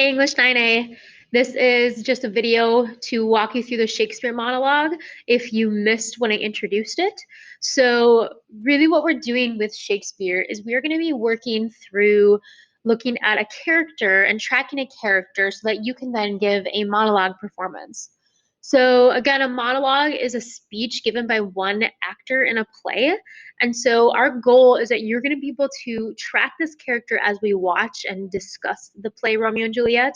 Hey English 9A, this is just a video to walk you through the Shakespeare monologue if you missed when I introduced it. So really what we're doing with Shakespeare is we are going to be working through looking at a character and tracking a character so that you can then give a monologue performance. So again, a monologue is a speech given by one actor in a play. And so our goal is that you're going to be able to track this character as we watch and discuss the play Romeo and Juliet.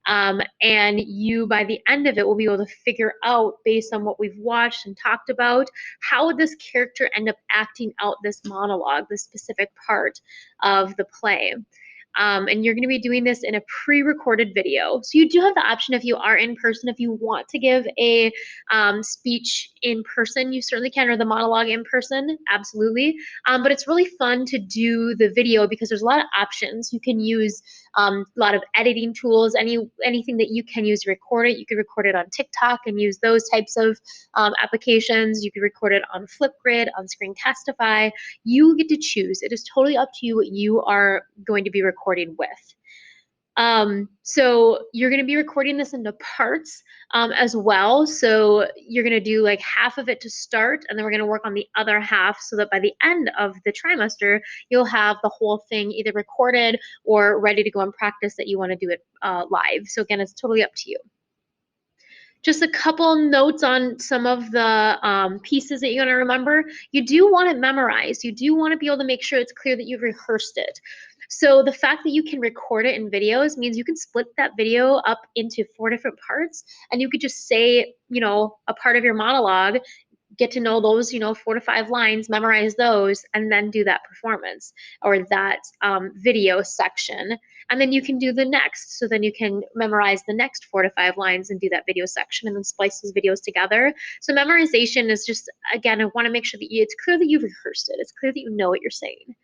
And you, by the end of it, will be able to figure out, based on what we've watched and talked about, how would this character end up acting out this monologue, this specific part of the play. And you're going to be doing this in a pre-recorded video. So you do have the option, if you are in person, if you want to give a speech in person, you certainly can, or the monologue in person, absolutely. But it's really fun to do the video because there's a lot of options. You can use a lot of editing tools, anything that you can use to record it. You could record it on TikTok and use those types of applications. You could record it on Flipgrid, on Screencastify. You get to choose. It is totally up to you what you are going to be recording with. So you're going to be recording this into parts as well. So you're going to do like half of it to start, and then we're going to work on the other half so that by the end of the trimester, you'll have the whole thing either recorded or ready to go and practice that you want to do it live. So again, it's totally up to you. Just a couple notes on some of the pieces that you're going to remember. You do want it memorized. You do want to be able to make sure it's clear that you've rehearsed it. So the fact that you can record it in videos means you can split that video up into 4 different parts, and you could just say, a part of your monologue, get to know those, 4 to 5 lines, memorize those, and then do that performance or that video section. And then you can do the next. So then you can memorize the next 4 to 5 lines and do that video section and then splice those videos together. So memorization is just, again, I want to make sure that it's clear that you've rehearsed it. It's clear that you know what you're saying.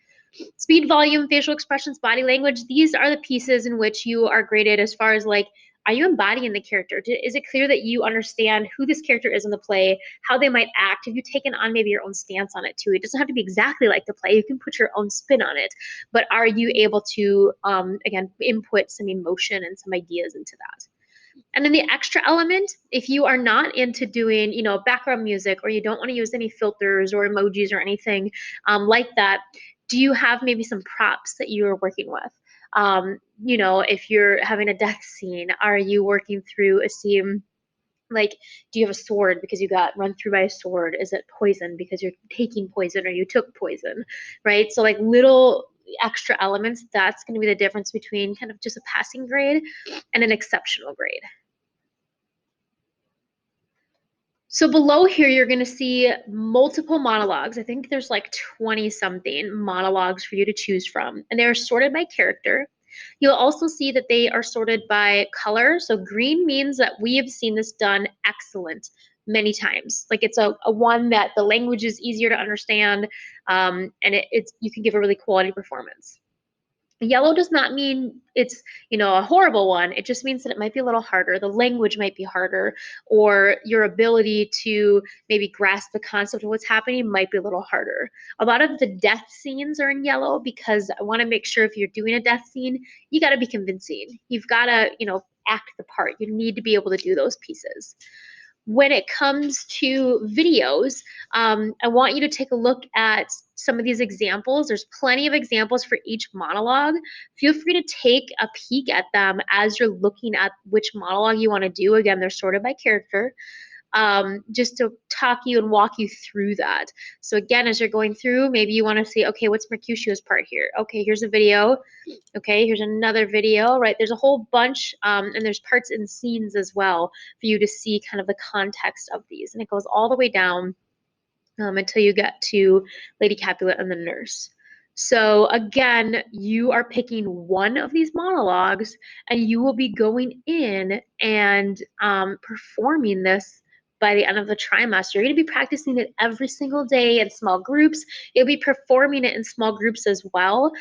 Speed, volume, facial expressions, body language, these are the pieces in which you are graded as far as like, are you embodying the character? Is it clear that you understand who this character is in the play, how they might act? Have you taken on maybe your own stance on it too? It doesn't have to be exactly like the play. You can put your own spin on it. But are you able to, again, input some emotion and some ideas into that? And then the extra element, if you are not into doing, background music, or you don't want to use any filters or emojis or anything like that, do you have maybe some props that you are working with? If you're having a death scene, are you working through a scene? Like, do you have a sword because you got run through by a sword? Is it poison because you're taking poison or you took poison, right? So like little extra elements, that's going to be the difference between kind of just a passing grade and an exceptional grade. So below here, you're going to see multiple monologues. I think there's like 20 something monologues for you to choose from, and they're sorted by character. You'll also see that they are sorted by color. So green means that we have seen this done excellent many times. Like it's a one that the language is easier to understand, and it's you can give a really quality performance. Yellow does not mean it's, a horrible one. It just means that it might be a little harder. The language might be harder, or your ability to maybe grasp the concept of what's happening might be a little harder. A lot of the death scenes are in yellow because I want to make sure if you're doing a death scene, you got to be convincing. You've got to, act the part. You need to be able to do those pieces. When it comes to videos, I want you to take a look at some of these examples. There's plenty of examples for each monologue. Feel free to take a peek at them as you're looking at which monologue you want to do. Again, they're sorted by character. Just to talk you and walk you through that. So again, as you're going through, maybe you want to see, okay, what's Mercutio's part here? Okay, here's a video. Okay, here's another video, right? There's a whole bunch, and there's parts and scenes as well for you to see kind of the context of these. And it goes all the way down until you get to Lady Capulet and the nurse. So again, you are picking one of these monologues, and you will be going in and performing this by the end of the trimester. You're going to be practicing it every single day in small groups. You'll be performing it in small groups as well,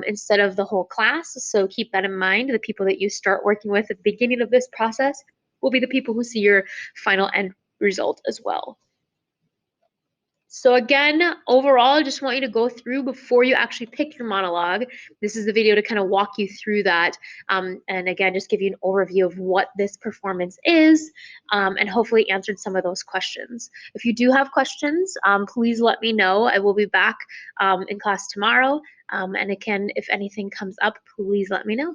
instead of the whole class. So keep that in mind. The people that you start working with at the beginning of this process will be the people who see your final end result as well. So again, overall, I just want you to go through before you actually pick your monologue. This is the video to kind of walk you through that. And again, just give you an overview of what this performance is, and hopefully answered some of those questions. If you do have questions, please let me know. I will be back in class tomorrow. And again, if anything comes up, please let me know.